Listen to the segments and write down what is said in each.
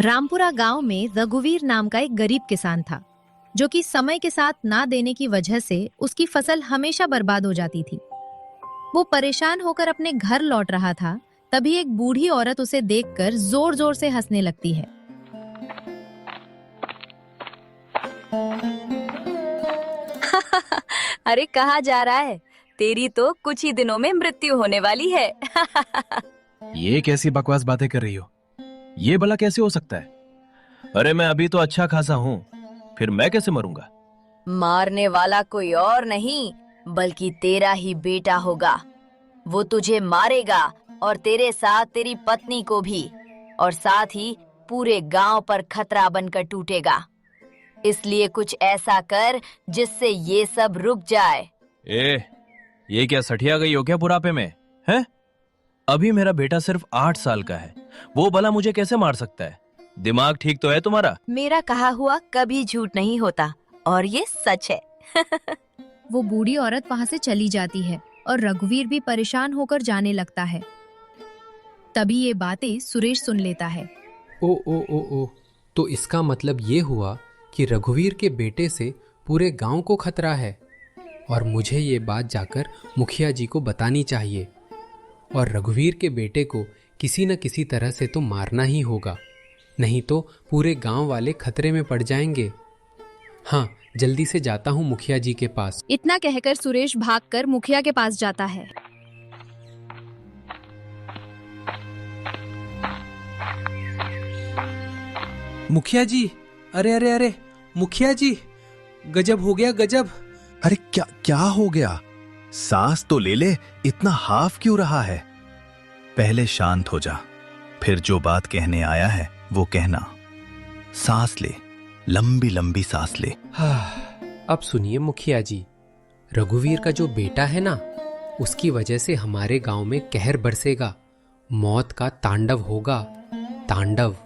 रामपुरा गांव में रघुवीर नाम का एक गरीब किसान था, जो कि समय के साथ ना देने की वजह से उसकी फसल हमेशा बर्बाद हो जाती थी। वो परेशान होकर अपने घर लौट रहा था, तभी एक बूढ़ी औरत उसे देखकर जोर जोर से हंसने लगती है। अरे कहाँ जा रहा है? तेरी तो कुछ ही दिनों में मृत्यु होने वाली है। ये कैसी बकवास बातें कर रही हो? ये भला कैसे हो सकता है? अरे मैं अभी तो अच्छा खासा हूँ, फिर मैं कैसे मरूंगा? मारने वाला कोई और नहीं बल्कि तेरा ही बेटा होगा। वो तुझे मारेगा और तेरे साथ तेरी पत्नी को भी, और साथ ही पूरे गांव पर खतरा बनकर टूटेगा। इसलिए कुछ ऐसा कर जिससे ये सब रुक जाए। ये क्या सठिया गई हो क्या बुढ़ापे में? हैं? अभी मेरा बेटा सिर्फ 8 साल का है, वो भला मुझे कैसे मार सकता है? दिमाग ठीक तो है तुम्हारा? मेरा कहा हुआ कभी झूठ नहीं होता, और ये सच है। वो बूढ़ी औरत वहां से चली जाती है और रघुवीर भी परेशान होकर जाने लगता है। तभी ये बातें सुरेश सुन लेता है। ओ ओ ओ ओ, तो इसका मतलब ये हुआ कि रघुवीर के बेटे से पूरे गांव को खतरा है, और मुझे ये बात जाकर मुखिया जी को बतानी चाहिए, और रघुवीर के बेटे को किसी न किसी तरह से तो मारना ही होगा, नहीं तो पूरे गांव वाले खतरे में पड़ जाएंगे। हाँ, जल्दी से जाता हूँ मुखिया जी के पास। इतना कहकर सुरेश भागकर मुखिया के पास जाता है। मुखिया जी, अरे अरे अरे, मुखिया जी, गजब हो गया, गजब। अरे क्या क्या हो गया? सांस तो ले ले, इतना हाफ क्यों रहा है? पहले शांत हो जा, फिर जो बात कहने आया है वो कहना। सांस ले, लंबी लंबी सांस ले। अब सुनिए मुखिया जी, रघुवीर का जो बेटा है ना, उसकी वजह से हमारे गांव में कहर बरसेगा, मौत का तांडव होगा, तांडव।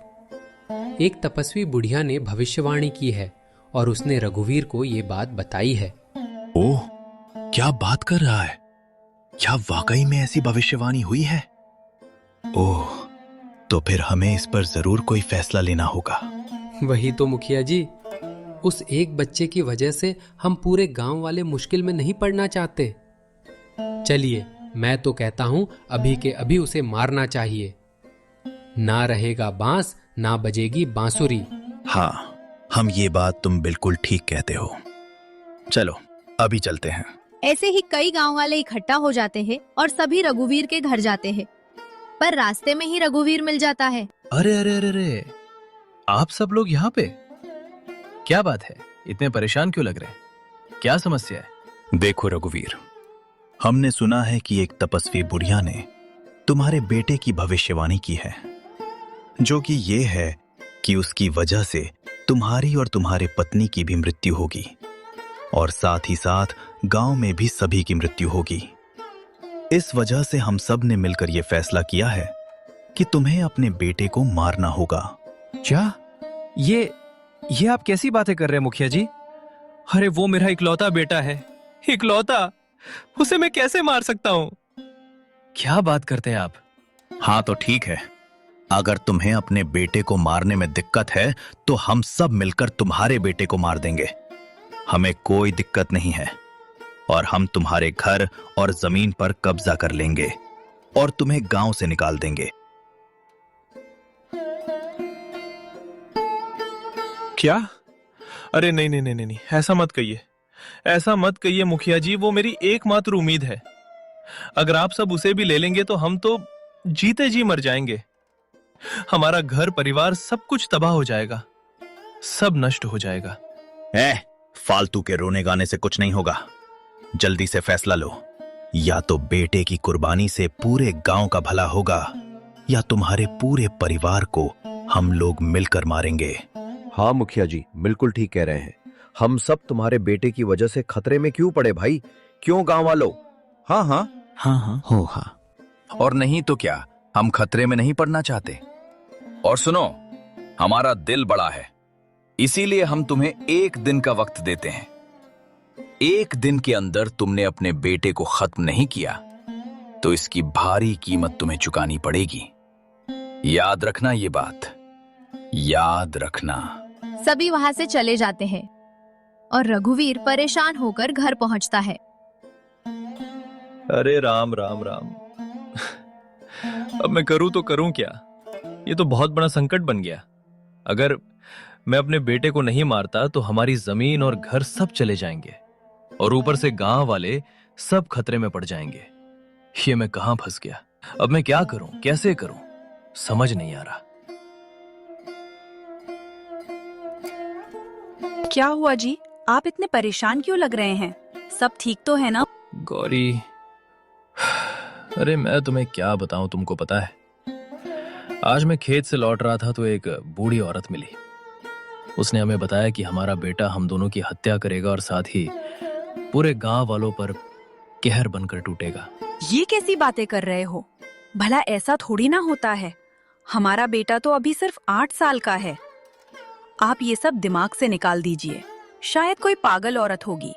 एक तपस्वी बुढ़िया ने भविष्यवाणी की है, और उसने रघुवीर को ये बात बताई है। ओह, क्या बात कर रहा है? क्या वाकई में ऐसी भविष्यवाणी हुई है? ओह, तो फिर हमें इस पर जरूर कोई फैसला लेना होगा। वही तो मुखिया जी, उस एक बच्चे की वजह से हम पूरे गांव वाले मुश्किल में नहीं पड़ना चाहते। चलिए, मैं तो कहता हूं अभी के अभी उसे मारना चाहिए। ना रहेगा बांस, ना बजेगी बांसुरी। हाँ, हम ये बात तुम बिल्कुल ठीक कहते हो। चलो अभी चलते हैं। ऐसे ही कई गांव वाले इकट्ठा हो जाते हैं और सभी रघुवीर के घर जाते हैं, पर रास्ते में ही रघुवीर मिल जाता है। अरे अरे अरे अरे, आप सब लोग यहाँ पे? क्या बात है, इतने परेशान क्यों लग रहे हैं? क्या समस्या है? देखो रघुवीर, हमने सुना है कि एक तपस्वी बुढ़िया ने तुम्हारे बेटे की भविष्यवाणी की है, जो कि ये है कि उसकी वजह से तुम्हारी और तुम्हारे पत्नी की भी मृत्यु होगी, और साथ ही साथ गांव में भी सभी की मृत्यु होगी। इस वजह से हम सब ने मिलकर यह फैसला किया है कि तुम्हें अपने बेटे को मारना होगा। क्या? ये आप कैसी बातें कर रहे हैं मुखिया जी? अरे वो मेरा इकलौता बेटा है, इकलौता, उसे मैं कैसे मार सकता हूँ? क्या बात करते हैं आप? हाँ तो ठीक है, अगर तुम्हें अपने बेटे को मारने में दिक्कत है तो हम सब मिलकर तुम्हारे बेटे को मार देंगे। हमें कोई दिक्कत नहीं है, और हम तुम्हारे घर और जमीन पर कब्जा कर लेंगे और तुम्हें गांव से निकाल देंगे। क्या? अरे नहीं नहीं नहीं नहीं, ऐसा मत कहिए, ऐसा मत कहिए मुखिया जी, वो मेरी एकमात्र उम्मीद है। अगर आप सब उसे भी ले लेंगे तो हम तो जीते जी मर जाएंगे। हमारा घर परिवार सब कुछ तबाह हो जाएगा, सब नष्ट हो जाएगा। फालतू के रोने गाने से कुछ नहीं होगा। जल्दी से फैसला लो, या तो बेटे की कुर्बानी से पूरे गांव का भला होगा, या तुम्हारे पूरे परिवार को हम लोग मिलकर मारेंगे। हाँ मुखिया जी, बिल्कुल ठीक कह रहे हैं। हम सब तुम्हारे बेटे की वजह से खतरे में क्यों पड़े भाई? क्यों गांव वालों? हाँ हाँ हाँ हाँ हो हाँ। और नहीं तो क्या, हम खतरे में नहीं पड़ना चाहते। और सुनो, हमारा दिल बड़ा है, इसीलिए हम तुम्हें 1 दिन का वक्त देते हैं। 1 दिन के अंदर तुमने अपने बेटे को खत्म नहीं किया तो इसकी भारी कीमत तुम्हें चुकानी पड़ेगी। याद रखना ये बात। याद रखना। सभी वहां से चले जाते हैं और रघुवीर परेशान होकर घर पहुंचता है। अरे राम राम राम। अब मैं करूं तो करूं क्या? ये तो बहुत बड़ा संकट बन गया। अगर मैं अपने बेटे को नहीं मारता तो हमारी जमीन और घर सब चले जाएंगे और ऊपर से गांव वाले सब खतरे में पड़ जाएंगे। ये मैं कहां फंस गया? अब मैं क्या करूं, कैसे करूं, समझ नहीं आ रहा। क्या हुआ जी? आप इतने परेशान क्यों लग रहे हैं? सब ठीक तो है ना? गौरी, अरे मैं तुम्हें क्या बताऊं, तुमको पता है आज मैं खेत से लौट रहा था तो एक बूढ़ी औरत मिली। उसने हमें बताया कि हमारा बेटा हम दोनों की हत्या करेगा और साथ ही पूरे गांव वालों पर कहर बनकर टूटेगा। ये कैसी बातें कर रहे हो? भला ऐसा थोड़ी ना होता है। हमारा बेटा तो अभी सिर्फ 8 साल का है। आप ये सब दिमाग से निकाल दीजिए। शायद कोई पागल औरत होगी।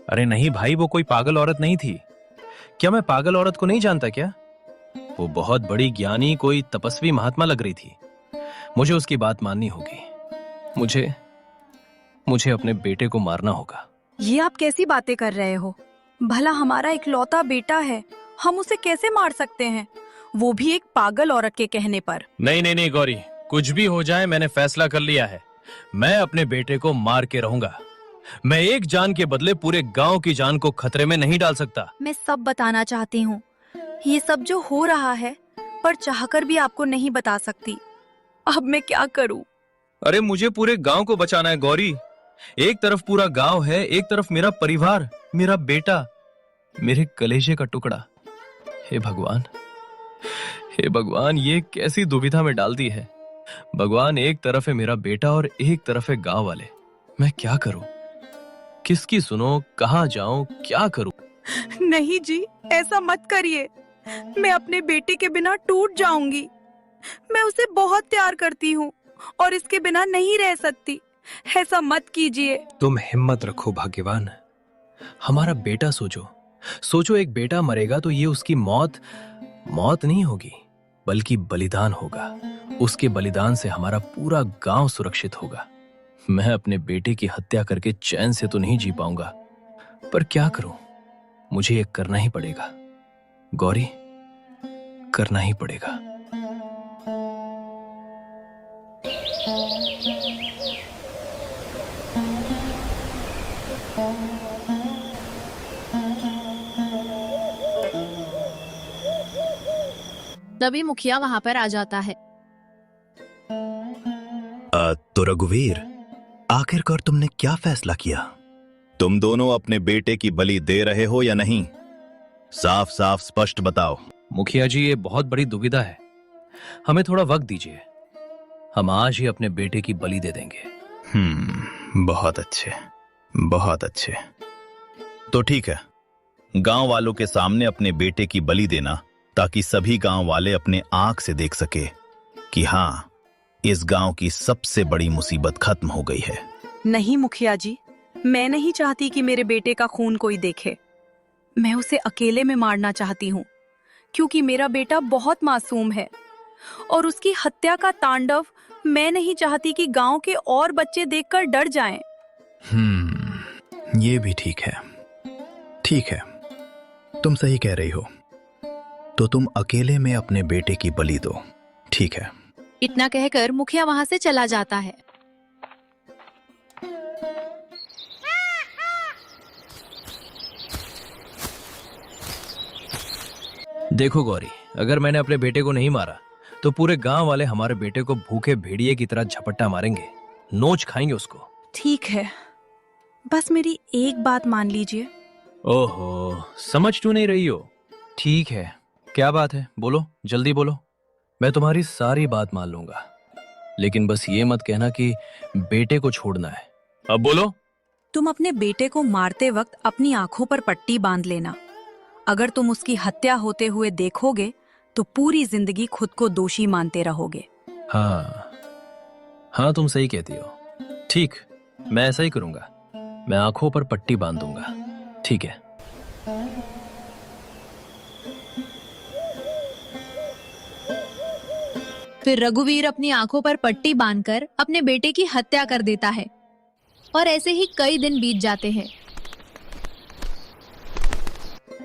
अरे नहीं भाई, वो कोई पागल औरत नहीं थी। क्या मैं पागल औरत को नहीं जानता क्या? वो बहुत बड़ी ज्ञानी, कोई तपस्वी महात्मा लग रही थी। मुझे उसकी बात माननी होगी। मुझे अपने बेटे को मारना होगा। ये आप कैसी बातें कर रहे हो? भला हमारा इकलौता बेटा है, हम उसे कैसे मार सकते हैं? वो भी एक पागल औरत के कहने पर। नहीं नहीं नहीं गौरी, कुछ भी हो जाए मैंने फैसला कर लिया है। मैं अपने बेटे को मार के रहूंगा। मैं एक जान के बदले पूरे गांव की जान को खतरे में नहीं डाल सकता। मैं सब बताना चाहती हूँ। ये सब जो हो रहा है, पर चाहकर भी आपको नहीं बता सकती। अब मैं क्या करूँ? अरे मुझे पूरे गांव को बचाना है गौरी। एक तरफ पूरा गांव है, एक तरफ मेरा परिवार, मेरा बेटा, मेरे कलेजे का टुकड़ा। हे भगवान, हे भगवान, ये कैसी दुविधा में डाल दी है। भगवान, एक तरफ है मेरा बेटा और एक तरफ है गांव वाले। मैं क्या करूं? किसकी सुनो, कहां जाऊं, क्या करूं? नहीं जी, ऐसा मत करिए। मैं अपने बेटे के बिना टूट जाऊंगी। मैं उसे बहुत प्यार करती हूँ और इसके बिना नहीं रह सकती। ऐसा मत कीजिए। तुम हिम्मत रखो भाग्यवान। हमारा बेटा सोचो, एक बेटा मरेगा तो ये उसकी मौत नहीं होगी, बल्कि बलिदान होगा। उसके बलिदान से हमारा पूरा गांव सुरक्षित होगा। मैं अपने बेटे की हत्या करके चैन से तो नहीं जी पाऊंगा, पर क्या करूं? मुझे ये करना ही पड़ेगा गौरी, करना ही पड़ेगा। तभी मुखिया वहां पर आ जाता है। तो रघुवीर, आखिरकार तुमने क्या फैसला किया? तुम दोनों अपने बेटे की बलि दे रहे हो या नहीं? साफ साफ स्पष्ट बताओ। मुखिया जी, ये बहुत बड़ी दुविधा है। हमें थोड़ा वक्त दीजिए। हम आज ही अपने बेटे की बलि दे देंगे। बहुत अच्छे, बहुत अच्छे। तो ठीक है, गांव वालों के सामने अपने बेटे की बलि देना, ताकि सभी गांव वाले अपने आंख से देख सके कि हाँ, इस गांव की सबसे बड़ी मुसीबत खत्म हो गई है। नहीं मुखिया जी, मैं नहीं चाहती कि मेरे बेटे का खून कोई देखे। मैं उसे अकेले में मारना चाहती हूँ, क्योंकि मेरा बेटा बहुत मासूम है और उसकी हत्या का तांडव मैं नहीं चाहती कि गांव के और बच्चे देखकर डर जाएं। ये भी ठीक है। ठीक है, तुम सही कह रही हो। तो तुम अकेले में अपने बेटे की बलि दो। ठीक है। इतना कहकर मुखिया वहां से चला जाता है। देखो गौरी, अगर मैंने अपने बेटे को नहीं मारा तो पूरे गांव वाले हमारे बेटे को भूखे भेड़िए की तरह झपट्टा मारेंगे, नोच खाएंगे उसको। ठीक है, बस मेरी एक बात मान लीजिए। ओहो, समझ क्यों नहीं रही हो? ठीक है, क्या बात है, बोलो, जल्दी बोलो। मैं तुम्हारी सारी बात मान लूंगा, लेकिन बस ये मत कहना कि बेटे को छोड़ना है। अब बोलो। तुम अपने बेटे को मारते वक्त अपनी आंखों पर पट्टी बांध लेना। अगर तुम उसकी हत्या होते हुए देखोगे तो पूरी जिंदगी खुद को दोषी मानते रहोगे। हाँ, तुम सही कहती हो। ठीक, मैं ऐसा ही करूंगा। मैं आंखों पर पट्टी बांध दूंगा। ठीक है। फिर रघुवीर अपनी आंखों पर पट्टी बांधकर अपने बेटे की हत्या कर देता है और ऐसे ही कई दिन बीत जाते हैं।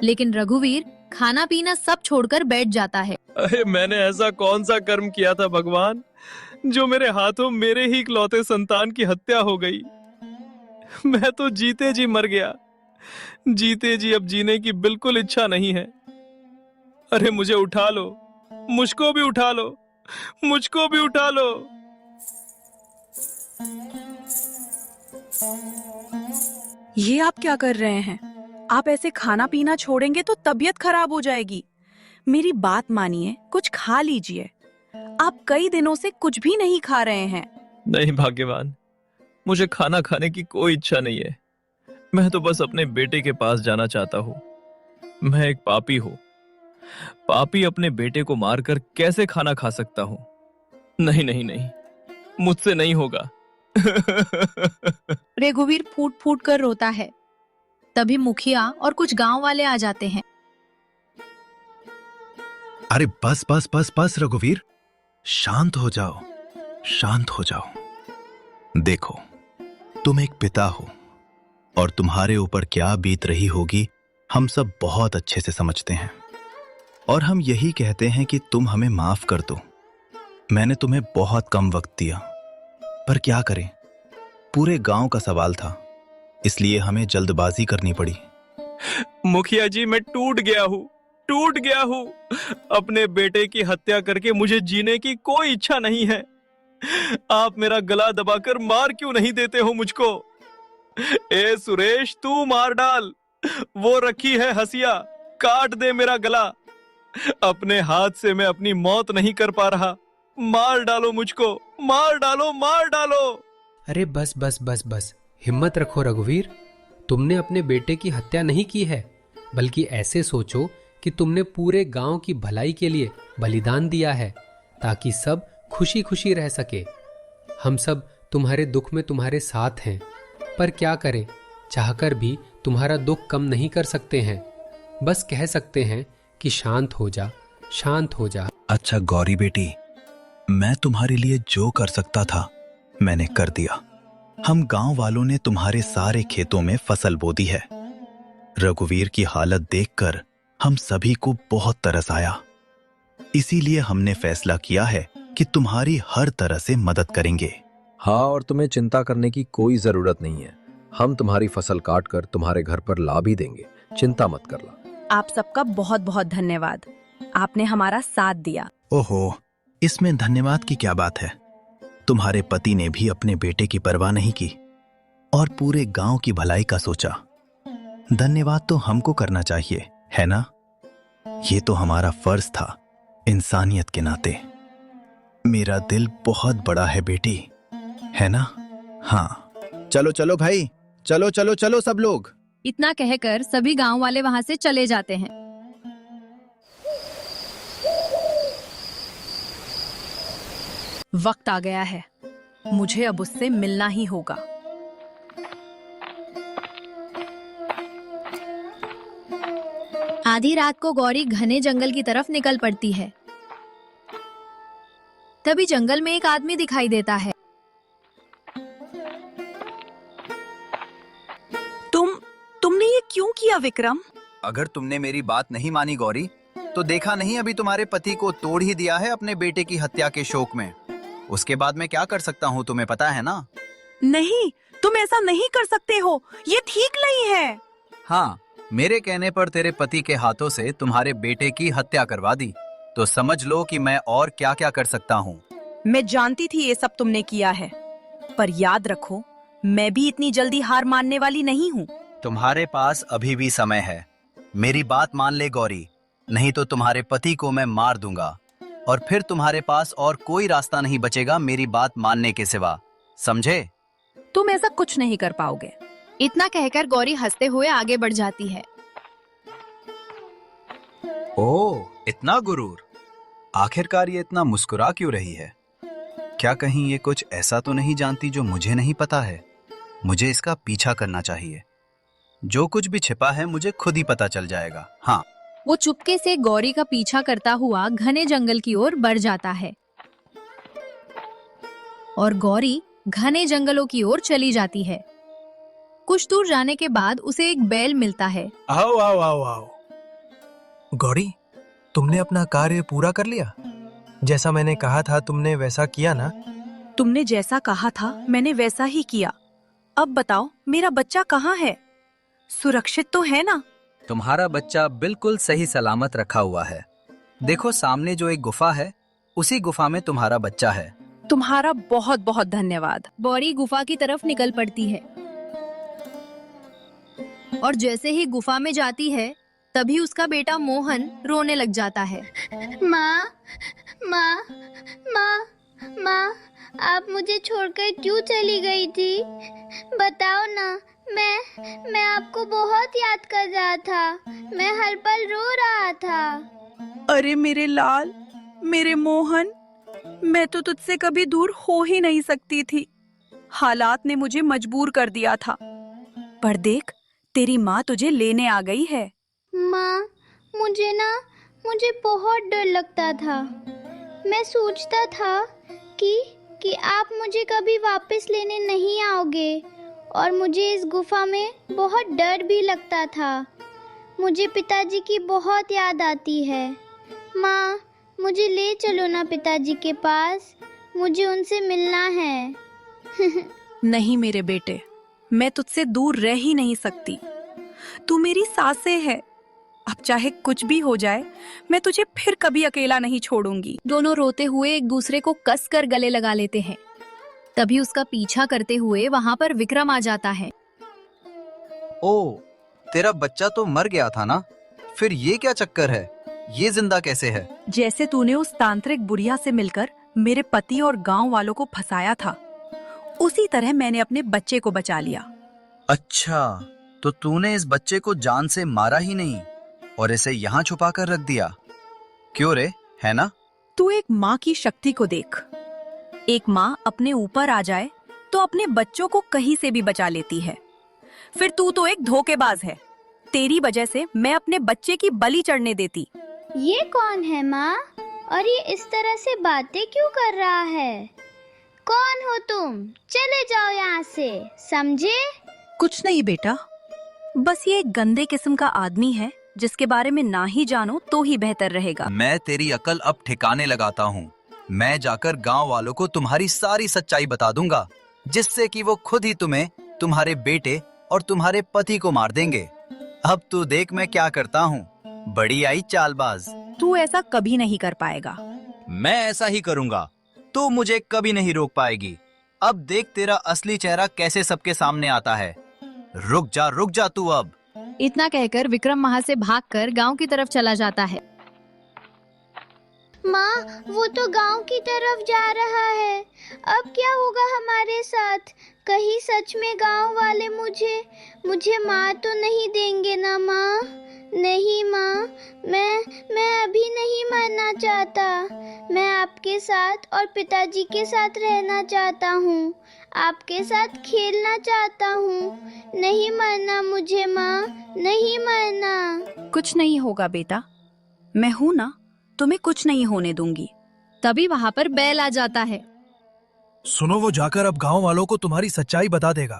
लेकिन रघुवीर खाना पीना सब छोड़कर बैठ जाता है। अरे मैंने ऐसा कौन सा कर्म किया था भगवान, जो मेरे हाथों मेरे ही इकलौते संतान की हत्या हो गई। मैं तो जीते जी मर गया, जीते जी अब जीने की बिल्कुल इच्छा नहीं है। अरे मुझे उठा लो, मुझको भी उठा लो, मुझको भी उठा लो। ये आप क्या कर रहे हैं? आप ऐसे खाना पीना छोड़ेंगे तो तबीयत खराब हो जाएगी। मेरी बात मानिए, कुछ खा लीजिए। आप कई दिनों से कुछ भी नहीं खा रहे हैं। नहीं भाग्यवान, मुझे खाना खाने की कोई इच्छा नहीं है। मैं तो बस अपने बेटे के पास जाना चाहता हूँ। मैं एक पापी हूँ। पापी अपने बेटे को मारकर कैसे खाना खा सकता हूँ? नहीं नहीं नहीं, मुझसे नहीं होगा। रघुवीर फूट फूट कर रोता है। तभी मुखिया और कुछ गांव वाले आ जाते हैं। अरे बस बस बस बस रघुवीर, शांत हो जाओ, शांत हो जाओ। देखो, तुम एक पिता हो और तुम्हारे ऊपर क्या बीत रही होगी हम सब बहुत अच्छे से समझते हैं। और हम यही कहते हैं कि तुम हमें माफ कर दो। मैंने तुम्हें बहुत कम वक्त दिया, पर क्या करें, पूरे गांव का सवाल था, इसलिए हमें जल्दबाजी करनी पड़ी। मुखिया जी, मैं टूट गया हूँ, टूट गया हूँ। अपने बेटे की हत्या करके मुझे जीने की कोई इच्छा नहीं है। आप मेरा गला दबाकर मार क्यों नहीं देते हो मुझको? ए सुरेश, तू मार डाल। वो रखी है हसिया, काट दे मेरा गला। अपने हाथ से मैं अपनी मौत नहीं कर पा रहा। मार डालो मुझको, मार डालो, मार डालो। अरे बस बस बस बस, हिम्मत रखो रघुवीर। तुमने अपने बेटे की हत्या नहीं की है, बल्कि ऐसे सोचो कि तुमने पूरे गांव की भलाई के लिए बलिदान दिया है, ताकि सब खुशी खुशी रह सके। हम सब तुम्हारे दुख में तुम्हारे साथ हैं, पर क्या करें, चाहकर भी तुम्हारा दुख कम नहीं कर सकते हैं। बस कह सकते हैं कि शांत हो जा, शांत हो जा। अच्छा गौरी बेटी, मैं तुम्हारे लिए जो कर सकता था मैंने कर दिया। हम गांव वालों ने तुम्हारे सारे खेतों में फसल बो दी है। रघुवीर की हालत देखकर हम सभी को बहुत तरस आया, इसीलिए हमने फैसला किया है कि तुम्हारी हर तरह से मदद करेंगे। हाँ, और तुम्हें चिंता करने की कोई जरूरत नहीं है। हम तुम्हारी फसल काट कर तुम्हारे घर पर ला भी देंगे, चिंता मत करना। आप सबका बहुत बहुत धन्यवाद, आपने हमारा साथ दिया। ओहो, इसमें धन्यवाद की क्या बात है। तुम्हारे पति ने भी अपने बेटे की परवाह नहीं की और पूरे गांव की भलाई का सोचा। धन्यवाद तो हमको करना चाहिए, है ना? ये तो हमारा फर्ज था, इंसानियत के नाते। मेरा दिल बहुत बड़ा है बेटी, है ना? हाँ, चलो चलो भाई, चलो चलो चलो सब लोग। इतना कहकर सभी गांव वाले वहां से चले जाते हैं। वक्त आ गया है, मुझे अब उससे मिलना ही होगा। आधी रात को गौरी घने जंगल की तरफ निकल पड़ती है। तभी जंगल में एक आदमी दिखाई देता है। तुमने ये क्यों किया विक्रम? अगर तुमने मेरी बात नहीं मानी गौरी, तो देखा नहीं अभी तुम्हारे पति को तोड़ ही दिया है अपने बेटे की हत्या के शोक में। उसके बाद मैं क्या कर सकता हूँ तुम्हें पता है ना? नहीं, तुम ऐसा नहीं कर सकते हो, ये ठीक नहीं है। हाँ, मेरे कहने पर तेरे पति के हाथों से तुम्हारे बेटे की हत्या करवा दी, तो समझ लो कि मैं और क्या क्या कर सकता हूँ। मैं जानती थी ये सब तुमने किया है, पर याद रखो, मैं भी इतनी जल्दी हार मानने वाली नहीं हूँ। तुम्हारे पास अभी भी समय है, मेरी बात मान ले गौरी, नहीं तो तुम्हारे पति को मैं मार दूंगा और फिर तुम्हारे पास और कोई रास्ता नहीं बचेगा मेरी बात मानने के सिवा, समझे? तुम ऐसा कुछ नहीं कर पाओगे। इतना कहकर गौरी हंसते हुए आगे बढ़ जाती है। ओह, इतना गुरूर! आखिरकार ये इतना मुस्कुरा क्यों रही है? क्या कहीं ये कुछ ऐसा तो नहीं जानती जो मुझे नहीं पता है? मुझे इसका पीछा करना चाहिए। जो कुछ भी छिपा है मुझे खुद ही पता चल जाएगा। हाँ, वो चुपके से गौरी का पीछा करता हुआ घने जंगल की ओर बढ़ जाता है। और गौरी घने जंगलों की ओर चली जाती है। कुछ दूर जाने के बाद उसे एक बैल मिलता है। आओ आओ आओ आओ। गौरी, तुमने अपना कार्य पूरा कर लिया? जैसा मैंने कहा था तुमने वैसा किया ना? तुमने जैसा कहा था मैंने वैसा ही किया। अब बताओ मेरा बच्चा कहाँ है? सुरक्षित तो है ना? तुम्हारा बच्चा बिल्कुल सही सलामत रखा हुआ है। देखो सामने जो एक गुफा है, उसी गुफा में तुम्हारा बच्चा है। तुम्हारा बहुत बहुत धन्यवाद। गौरी गुफा की तरफ निकल पड़ती है और जैसे ही गुफा में जाती है तभी उसका बेटा मोहन रोने लग जाता है। माँ, माँ, माँ, माँ, आप मुझे छोड़कर क्यों चली गई थी? बताओ ना। मैं आपको बहुत याद कर रहा था। मैं हर पल रो रहा था। अरे मेरे लाल, मेरे मोहन, मैं तो तुझसे कभी दूर हो ही नहीं सकती थी। हालात ने मुझे मजबूर कर दिया था। पर देख, तेरी माँ तुझे लेने आ गई है। माँ, मुझे बहुत डर लगता था। मैं सोचता था कि आप मुझे कभी वापस लेने नहीं आओगे और मुझे इस गुफा में बहुत डर भी लगता था। मुझे पिताजी की बहुत याद आती है। माँ, मुझे ले चलो ना पिताजी के पास। मुझे उनसे मिलना है। नहीं मेरे बेटे, मैं तुझसे दूर रह ही नहीं सकती। तू मेरी सासे है। अब चाहे कुछ भी हो जाए, मैं तुझे फिर कभी अकेला नहीं छोड़ूंगी। दोनों रोते हुए एक दूसरे को कसकर गले लगा लेते हैं। तभी उसका पीछा करते हुए वहां पर विक्रम आ जाता है। ओ, तेरा बच्चा तो मर गया था ना? फिर ये क्या चक्कर है? ये जिंदा कैसे है? जैसे तूने उस तांत्रिक बुढ़िया से मिलकर मेरे पति और गांव वालों को फंसाया था, उसी तरह मैंने अपने बच्चे को बचा लिया। अच्छा, तो तूने इस बच्चे को जान से मारा ही नहीं और इसे यहाँ छुपा कर रख दिया। क्यों रे, है ना? तू एक माँ की शक्ति को देख। एक माँ अपने ऊपर आ जाए तो अपने बच्चों को कहीं से भी बचा लेती है। फिर तू तो एक धोखेबाज है। तेरी वजह से मैं अपने बच्चे की बलि चढ़ने देती। ये कौन है माँ? और ये इस तरह से बातें क्यों कर रहा है? कौन हो तुम? चले जाओ यहाँ से, समझे? कुछ नहीं बेटा, बस ये एक गंदे किस्म का आदमी है जिसके बारे में ना ही जानो तो ही बेहतर रहेगा। मैं तेरी अकल अब ठिकाने लगाता हूँ। मैं जाकर गांव वालों को तुम्हारी सारी सच्चाई बता दूंगा, जिससे कि वो खुद ही तुम्हें, तुम्हारे बेटे और तुम्हारे पति को मार देंगे। अब तू देख मैं क्या करता हूँ। बड़ी आई चालबाज। तू ऐसा कभी नहीं कर पाएगा। मैं ऐसा ही करूंगा। तू मुझे कभी नहीं रोक पाएगी। अब देख तेरा असली चेहरा कैसे सबके सामने आता है। रुक जा तू अब। इतना कहकर विक्रम वहां से भागकर गांव की तरफ चला जाता है। माँ, वो तो गांव की तरफ जा रहा है। अब क्या होगा हमारे साथ? कहीं सच में गांव वाले मुझे मार तो नहीं देंगे ना माँ? नहीं माँ, मैं अभी नहीं मरना चाहता। मैं आपके साथ और पिताजी के साथ रहना चाहता हूँ। आपके साथ खेलना चाहता हूँ। नहीं मरना मुझे माँ, नहीं मरना। कुछ नहीं होगा बेटा, मैं हूँ ना, तुम्हें कुछ नहीं होने दूंगी। तभी वहां पर बैल आ जाता है। सुनो, वो जाकर अब गांव वालों को तुम्हारी सच्चाई बता देगा,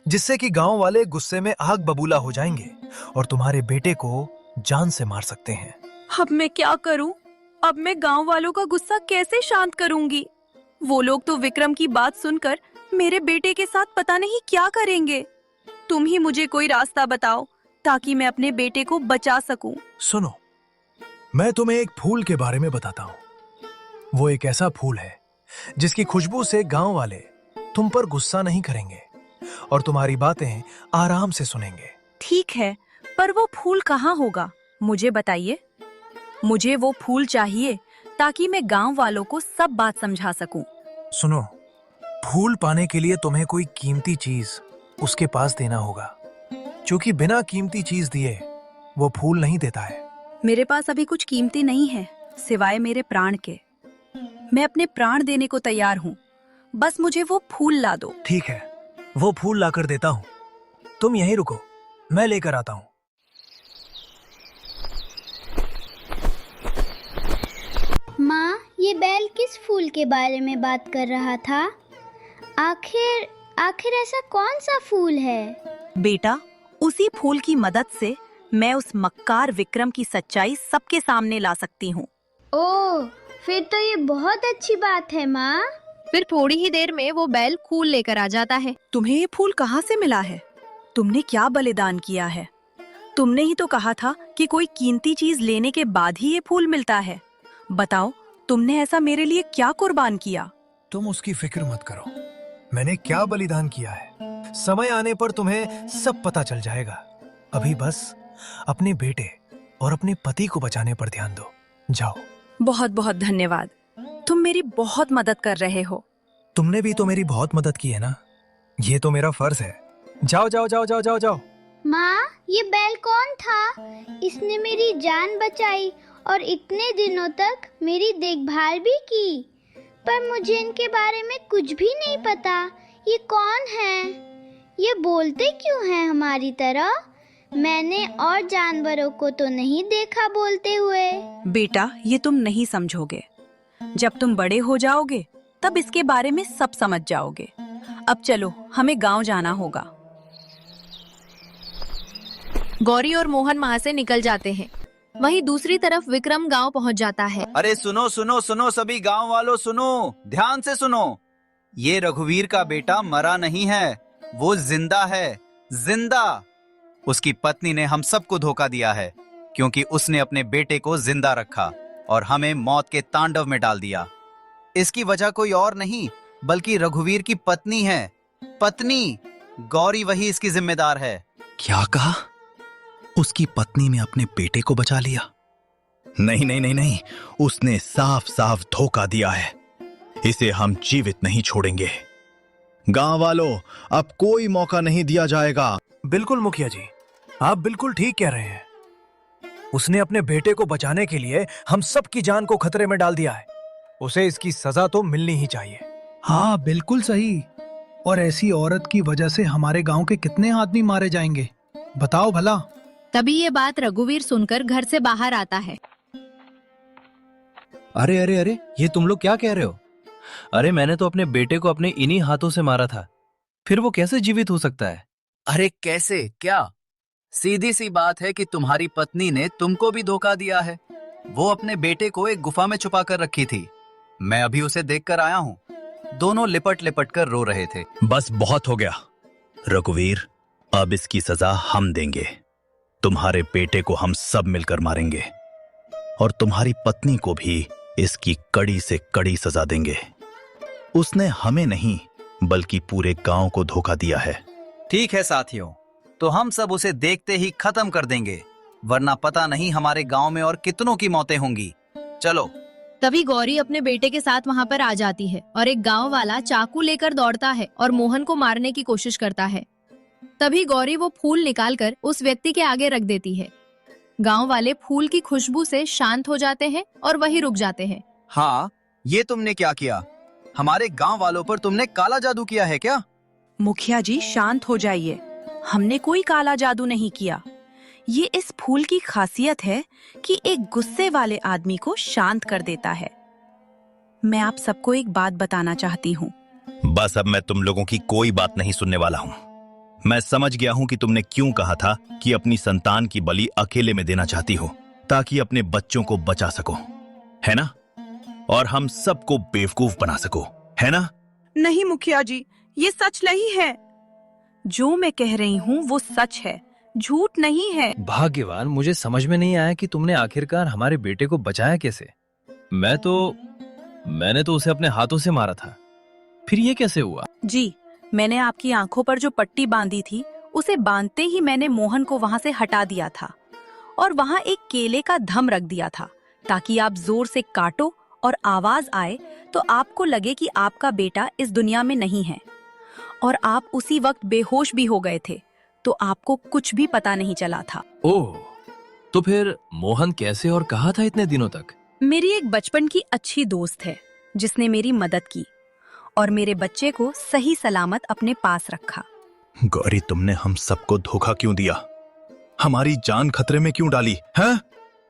जिससे कि गांव वाले गुस्से में आग बबूला हो जाएंगे और तुम्हारे बेटे को जान से मार सकते हैं। अब मैं क्या करूं? अब मैं गांव वालों का गुस्सा कैसे शांत करूंगी? वो लोग तो विक्रम की बात सुनकर मेरे बेटे के साथ पता नहीं क्या करेंगे। तुम ही मुझे कोई रास्ता बताओ ताकि मैं अपने बेटे को बचा सकूं। सुनो, मैं तुम्हें एक फूल के बारे में बताता हूँ। वो एक ऐसा फूल है जिसकी खुशबू से गांव वाले तुम पर गुस्सा नहीं करेंगे और तुम्हारी बातें आराम से सुनेंगे। ठीक है, पर वो फूल कहाँ होगा? मुझे बताइए। मुझे वो फूल चाहिए ताकि मैं गांव वालों को सब बात समझा सकूं। सुनो, फूल पाने के लिए तुम्हें कोई कीमती चीज उसके पास देना होगा, क्योंकि बिना कीमती चीज दिए वो फूल नहीं देता है। मेरे पास अभी कुछ कीमती नहीं है सिवाय मेरे प्राण के। मैं अपने प्राण देने को तैयार हूँ, बस मुझे वो फूल ला दो। ठीक है, वो फूल लाकर देता हूँ। तुम यहीं रुको, मैं लेकर आता हूँ। माँ, ये बैल किस फूल के बारे में बात कर रहा था? आखिर आखिर ऐसा कौन सा फूल है? बेटा, उसी फूल की मदद से मैं उस मक्कार विक्रम की सच्चाई सबके सामने ला सकती हूँ। ओह, फिर तो ये बहुत अच्छी बात है माँ। फिर थोड़ी ही देर में वो बैल फूल लेकर आ जाता है। तुम्हें ये फूल कहाँ से मिला है? तुमने क्या बलिदान किया है? तुमने ही तो कहा था कि कोई कीमती चीज लेने के बाद ही ये फूल मिलता है। बताओ, तुमने ऐसा मेरे लिए क्या कुर्बान किया? तुम उसकी फिक्र मत करो, मैंने क्या बलिदान किया है। समय आने पर तुम्हें सब पता चल जाएगा। अभी बस अपने बेटे और अपने पति को बचाने पर ध्यान दो। जाओ। बहुत बहुत धन्यवाद, तुम मेरी बहुत मदद कर रहे हो। तुमने भी तो मेरी बहुत मदद की है ना, ये तो मेरा फर्ज है। जाओ जाओ जाओ जाओ जाओ जाओ। माँ, ये बैल कौन था? इसने मेरी जान बचाई और इतने दिनों तक मेरी देखभाल भी की, पर मुझे इनके बारे में कुछ भी नहीं पता। ये कौन है? ये बोलते क्यों हैं हमारी तरह? मैंने और जानवरों को तो नहीं देखा बोलते हुए। बेटा, ये तुम नहीं समझोगे। जब तुम बड़े हो जाओगे तब इसके बारे में सब समझ जाओगे। अब चलो, हमें गांव जाना होगा। गौरी और मोहन वहाँ से निकल जाते हैं। वहीं दूसरी तरफ विक्रम गांव पहुँच जाता है। अरे सुनो सुनो सुनो, सभी गांव वालों सुनो, ध्यान से सुनो। ये रघुवीर का बेटा मरा नहीं है, वो जिंदा है, जिंदा। उसकी पत्नी ने हम सबको धोखा दिया है, क्योंकि उसने अपने बेटे को जिंदा रखा और हमें मौत के तांडव में डाल दिया। इसकी वजह कोई और नहीं बल्कि रघुवीर की पत्नी है। पत्नी गौरी, वही इसकी जिम्मेदार है। क्या कहा? उसकी पत्नी ने अपने बेटे को बचा लिया? नहीं नहीं नहीं नहीं, उसने साफ साफ धोखा दिया है। इसे हम जीवित नहीं छोड़ेंगे। गांव वालों, अब कोई मौका नहीं दिया जाएगा। बिल्कुल मुखिया जी, आप बिल्कुल ठीक कह रहे हैं। उसने अपने बेटे को बचाने के लिए हम सब की जान को खतरे में डाल दिया है। उसे इसकी सजा तो मिलनी ही चाहिए। हाँ, बिल्कुल सही। और ऐसी औरत की वजह से हमारे गांव के कितने आदमी मारे जाएंगे, बताओ भला। तभी ये बात रघुवीर सुनकर घर से बाहर आता है। अरे अरे अरे, ये तुम लोग क्या कह रहे हो? अरे मैंने तो अपने बेटे को अपने इन्हीं हाथों से मारा था, फिर वो कैसे जीवित हो सकता है? अरे कैसे? क्या? सीधी सी बात है कि तुम्हारी पत्नी ने तुमको भी धोखा दिया है। वो अपने बेटे को एक गुफा में छुपा कर रखी थी। मैं अभी उसे देखकर आया हूँ। दोनों लिपट लिपट कर रो रहे थे। बस बहुत हो गया रघुवीर, अब इसकी सजा हम देंगे। तुम्हारे बेटे को हम सब मिलकर मारेंगे और तुम्हारी पत्नी को भी इसकी कड़ी से कड़ी सजा देंगे। उसने हमें नहीं बल्कि पूरे गांव को धोखा दिया है। ठीक है साथियों, तो हम सब उसे देखते ही खत्म कर देंगे, वरना पता नहीं हमारे गांव में और कितनों की मौतें होंगी। चलो। तभी गौरी अपने बेटे के साथ वहाँ पर आ जाती है और एक गांव वाला चाकू लेकर दौड़ता है और मोहन को मारने की कोशिश करता है। तभी गौरी वो फूल निकालकर उस व्यक्ति के आगे रख देती है। गांव वाले फूल की खुशबू से शांत हो जाते हैं और वहीं रुक जाते हैं। हाँ, ये तुमने क्या किया? हमारे गांव वालों पर तुमने काला जादू किया है क्या? मुखिया जी, शांत हो जाइए। हमने कोई काला जादू नहीं किया। ये इस फूल की खासियत है कि एक गुस्से वाले आदमी को शांत कर देता है। मैं आप सबको एक बात बताना चाहती हूँ। बस अब मैं तुम लोगों की कोई बात नहीं सुनने वाला हूँ। मैं समझ गया हूँ कि तुमने क्यों कहा था कि अपनी संतान की बलि अकेले में देना चाहती हो, ताकि अपने बच्चों को बचा सको, है ना? और हम सबको बेवकूफ बना सको, है ना? नहीं मुखिया जी, ये सच नहीं है। जो मैं कह रही हूँ वो सच है, झूठ नहीं है। भाग्यवान, मुझे समझ में नहीं आया कि तुमने आखिरकार हमारे बेटे को बचाया कैसे। मैंने तो उसे अपने हाथों से मारा था, फिर ये कैसे हुआ? जी, मैंने आपकी आंखों पर जो पट्टी बांधी थी, उसे बांधते ही मैंने मोहन को वहाँ से हटा दिया था और वहाँ एक केले का धम रख दिया था, ताकि आप जोर से काटो और आवाज आए तो आपको लगे कि आपका बेटा इस दुनिया में नहीं है। और आप उसी वक्त बेहोश भी हो गए थे, तो आपको कुछ भी पता नहीं चला था। ओह, तो फिर मोहन कैसे और कहाँ था इतने दिनों तक? मेरी एक बचपन की अच्छी दोस्त है जिसने मेरी मदद की और मेरे बच्चे को सही सलामत अपने पास रखा। गौरी, तुमने हम सबको धोखा क्यों दिया? हमारी जान खतरे में क्यों डाली है?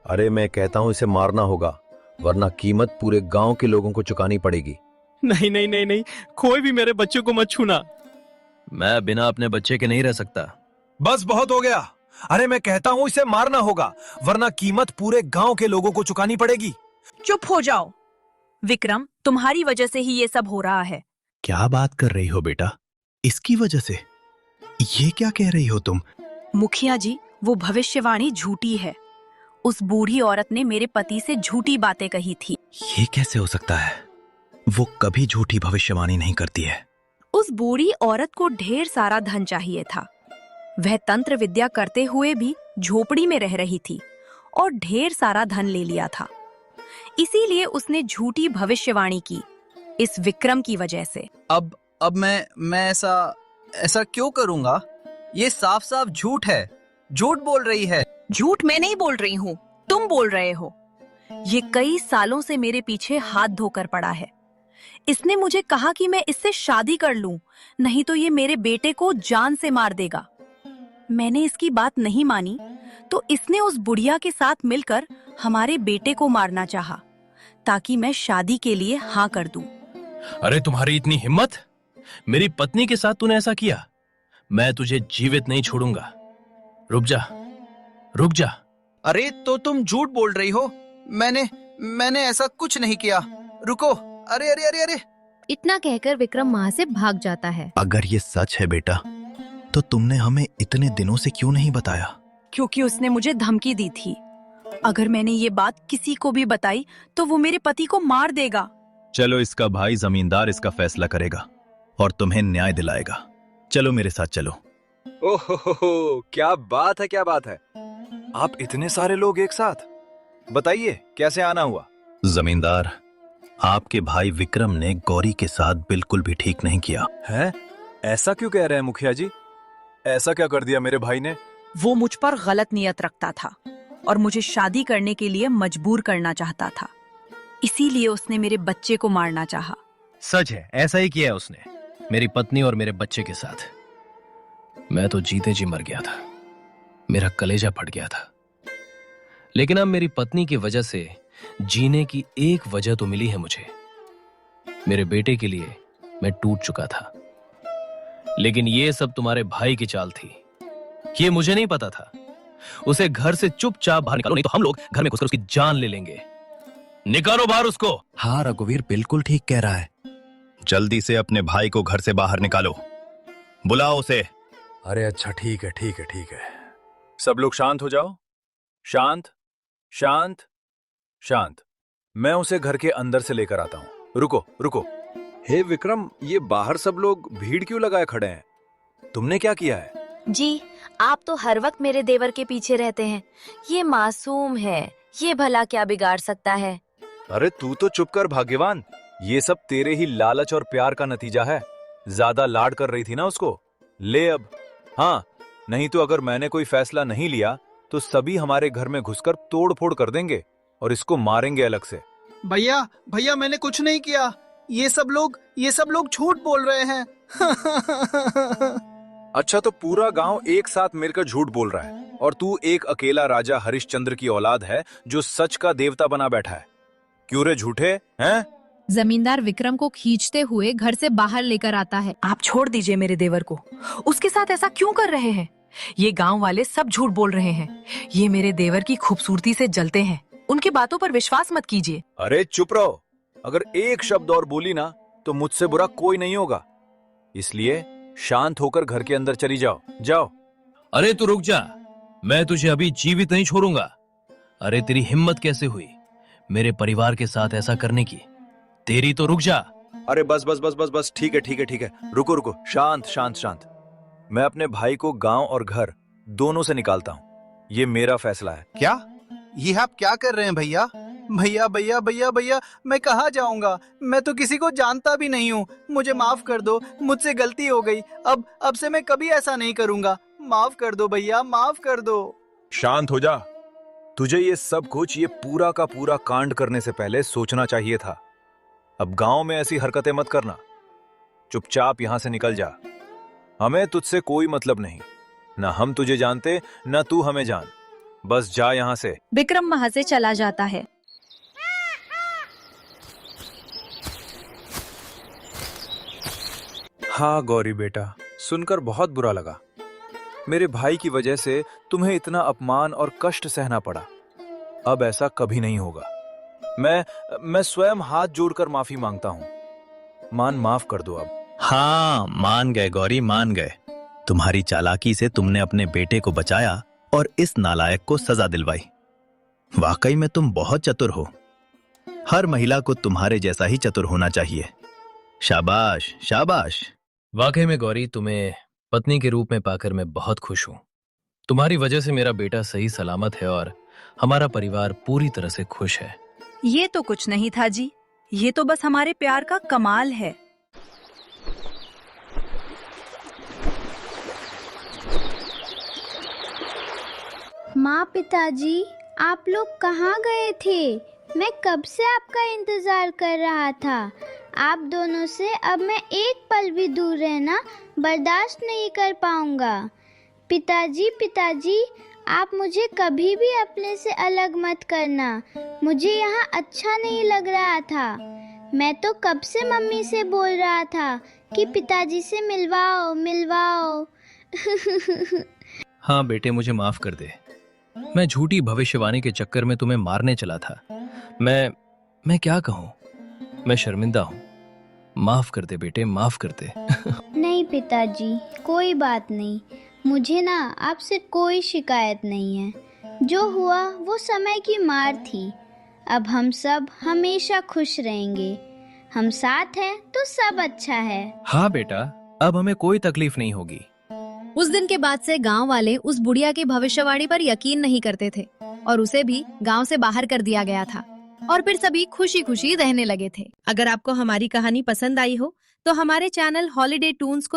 अरे मैं कहता हूँ इसे मारना होगा, वरना कीमत पूरे गांव के लोगों को चुकानी पड़ेगी। नहीं नहीं नहीं नहीं, कोई भी मेरे बच्चे को मत छूना। मैं बिना अपने बच्चे के नहीं रह सकता। बस बहुत हो गया। अरे मैं कहता हूँ इसे मारना होगा, वरना कीमत पूरे गांव के लोगों को चुकानी पड़ेगी। चुप हो जाओ। विक्रम, तुम्हारी वजह से ही ये सब हो रहा है। क्या बात कर रही हो बेटा? इसकी वजह से? ये क्या कह रही हो तुम? मुखिया जी, वो भविष्यवाणी झूठी है। उस बूढ़ी औरत ने मेरे पति से झूठी बातें कही थी। ये कैसे हो सकता है? वो कभी झूठी भविष्यवाणी नहीं करती है। उस बूढ़ी औरत को ढेर सारा धन चाहिए था। वह तंत्र विद्या करते हुए भी झोपड़ी में रह रही थी और ढेर सारा धन ले लिया था। इसीलिए उसने झूठी भविष्यवाणी की, इस विक्रम की वजह से। अब मैं ऐसा क्यों करूंगा? ये साफ साफ झूठ है। झूठ बोल रही है। झूठ मैं नहीं बोल रही हूँ, तुम बोल रहे हो। ये कई सालों से मेरे पीछे हाथ धोकर पड़ा है। इसने मुझे कहा कि मैं इससे शादी कर लूं, नहीं तो ये मेरे बेटे को जान से मार देगा। मैंने इसकी बात नहीं मानी तो इसने उस बुढ़िया के साथ मिलकर हमारे बेटे को मारना चाहा, ताकि मैं शादी के लिए हाँ कर दूं। अरे तुम्हारी इतनी हिम्मत! मेरी पत्नी के साथ तूने ऐसा किया? मैं तुझे जीवित नहीं छोड़ूंगा। रुक जा, रुक जा। अरे तो तुम झूठ बोल रही हो। मैंने ऐसा कुछ नहीं किया। रुको। अरे अरे अरे अरे। इतना कहकर विक्रम वहां से भाग जाता है। अगर ये सच है बेटा, तो तुमने हमें इतने दिनों से क्यों नहीं बताया? क्योंकि उसने मुझे धमकी दी थी। अगर मैंने ये बात किसी को भी बताई तो वो मेरे पति को मार देगा। चलो, इसका भाई जमींदार इसका फैसला करेगा और तुम्हें न्याय दिलाएगा। चलो मेरे साथ चलो। ओहो, क्या बात है, क्या बात है। आप इतने सारे लोग एक साथ, बताइए कैसे आना हुआ? जमींदार, आपके भाई विक्रम ने गौरी के साथ बिल्कुल भी ठीक नहीं किया है। ऐसा क्यों कह रहे हैं मुखिया जी? ऐसा क्या कर दिया मेरे भाई ने? वो मुझ पर गलत नियत रखता था और मुझे शादी करने के लिए मजबूर करना चाहता था। इसीलिए उसने मेरे बच्चे को मारना चाहा। सच है, ऐसा ही किया है उसने, मेरी पत्नी और मेरे बच्चे के साथ। मैं तो जीते जी मर गया था, मेरा कलेजा फट गया था। लेकिन अब मेरी पत्नी की वजह से जीने की एक वजह तो मिली है मुझे। मेरे बेटे के लिए मैं टूट चुका था। लेकिन ये सब तुम्हारे भाई की चाल थी, ये मुझे नहीं पता था। उसे घर से चुपचाप बाहर निकालो, नहीं तो हम लोग घर में घुसकर उसकी जान ले लेंगे। निकालो बाहर उसको। हाँ, रघुवीर बिल्कुल ठीक कह रहा है। जल्दी से अपने भाई को घर से बाहर निकालो, बुलाओ उसे। अरे अच्छा, ठीक है ठीक है ठीक है। सब लोग शांत हो जाओ। शांत शांत शांत। मैं उसे घर के अंदर से लेकर आता हूँ। रुको रुको। हे विक्रम, ये बाहर सब लोग भीड़ क्यों लगाए खड़े हैं? तुमने क्या किया है? जी, आप तो हर वक्त मेरे देवर के पीछे रहते हैं। ये मासूम है, ये भला क्या बिगाड़ सकता है? अरे तू तो चुप कर भाग्यवान। ये सब तेरे ही लालच और प्यार का नतीजा है। ज्यादा लाड कर रही थी ना उसको। ले अब। हाँ, नहीं तो अगर मैंने कोई फैसला नहीं लिया तो सभी हमारे घर में घुसकर तोड़ फोड़ कर देंगे और इसको मारेंगे अलग से। भैया भैया, मैंने कुछ नहीं किया। ये सब लोग झूठ बोल रहे हैं। अच्छा, तो पूरा गांव एक साथ मिलकर झूठ बोल रहा है और तू एक अकेला राजा हरिश्चंद्र की औलाद है जो सच का देवता बना बैठा है। क्यों रे झूठे हैं? जमींदार विक्रम को खींचते हुए घर से बाहर लेकर आता है। आप छोड़ दीजिए मेरे देवर को। उसके साथ ऐसा क्यों कर रहे हैं? ये गांव वाले सब झूठ बोल रहे हैं। ये मेरे देवर की खूबसूरती से जलते हैं। उनकी बातों पर विश्वास मत कीजिए। अरे चुप रहो। अगर एक शब्द और बोली ना तो मुझसे बुरा कोई नहीं होगा। इसलिए शांत होकर घर के अंदर चली जाओ। जाओ। अरे तू रुक जा, मैं तुझे अभी जीवित नहीं छोड़ूंगा। अरे तेरी हिम्मत कैसे हुई मेरे परिवार के साथ ऐसा करने की? तेरी तो रुक जा। अरे बस बस बस बस बस, ठीक है ठीक है ठीक है। रुको रुको, शांत शांत शांत। मैं अपने भाई को गांव और घर दोनों से निकालता हूँ। ये मेरा फैसला है। क्या? ये आप क्या कर रहे हैं भैया? भैया भैया भैया भैया, मैं कहाँ जाऊंगा? मैं तो किसी को जानता भी नहीं हूँ। मुझे माफ कर दो, मुझसे गलती हो गई। अब से मैं कभी ऐसा नहीं करूंगा। माफ कर दो भैया, माफ कर दो। शांत हो जा। तुझे ये सब कुछ, ये पूरा का पूरा कांड करने से पहले सोचना चाहिए था। अब गांव में ऐसी हरकतें मत करना। चुपचाप यहां से निकल जा। हमें तुझसे कोई मतलब नहीं। ना हम तुझे जानते, ना तू हमें जान। बस जा यहां से। विक्रम वहां से चला जाता है। हाँ गौरी बेटा, सुनकर बहुत बुरा लगा। मेरे भाई की वजह से तुम्हें इतना अपमान और कष्ट सहना पड़ा। अब ऐसा कभी नहीं होगा। मैं स्वयं हाथ जोड़कर माफी मांगता हूँ। माफ कर दो अब। हाँ, मान गए गौरी, मान गए। तुम्हारी चालाकी से तुमने अपने बेटे को बचाया और इस नालायक को सजा दिलवाई। वाकई में तुम बहुत चतुर हो। हर महिला को तुम्हारे जैसा ही चतुर होना चाहिए। शाबाश शाबाश। वाकई में गौरी, तुम्हें पत्नी के रूप में पाकर मैं बहुत खुश हूँ। तुम्हारी वजह से मेरा बेटा सही सलामत है और हमारा परिवार पूरी तरह से खुश है। ये तो कुछ नहीं था जी, ये तो बस हमारे प्यार का कमाल है। माँ, पिताजी, आप लोग कहाँ गए थे? मैं कब से आपका इंतजार कर रहा था। आप दोनों से अब मैं एक पल भी दूर रहना बर्दाश्त नहीं कर पाऊंगा। पिताजी, पिताजी, आप मुझे कभी भी अपने से अलग मत करना। मुझे यहाँ अच्छा नहीं लग रहा था। मैं तो कब से मम्मी से बोल रहा था कि पिताजी से मिलवाओ मिलवाओ। हाँ बेटे, मुझे माफ कर दे। मैं झूठी भविष्यवाणी के चक्कर में तुम्हें मारने चला था। मैं क्या कहूँ, मैं शर्मिंदा हूँ। माफ कर दे बेटे, माफ कर दे। नहीं पिताजी, कोई बात नहीं। मुझे ना आपसे कोई शिकायत नहीं है। जो हुआ वो समय की मार थी। अब हम सब हमेशा खुश रहेंगे। हम साथ हैं तो सब अच्छा है। हाँ बेटा, अब हमें कोई तकलीफ नहीं होगी। उस दिन के बाद से गांव वाले उस बुढ़िया की भविष्यवाणी पर यकीन नहीं करते थे और उसे भी गांव से बाहर कर दिया गया था और फिर सभी खुशी खुशी रहने लगे थे। अगर आपको हमारी कहानी पसंद आई हो तो हमारे चैनल हॉलीडे टून्स को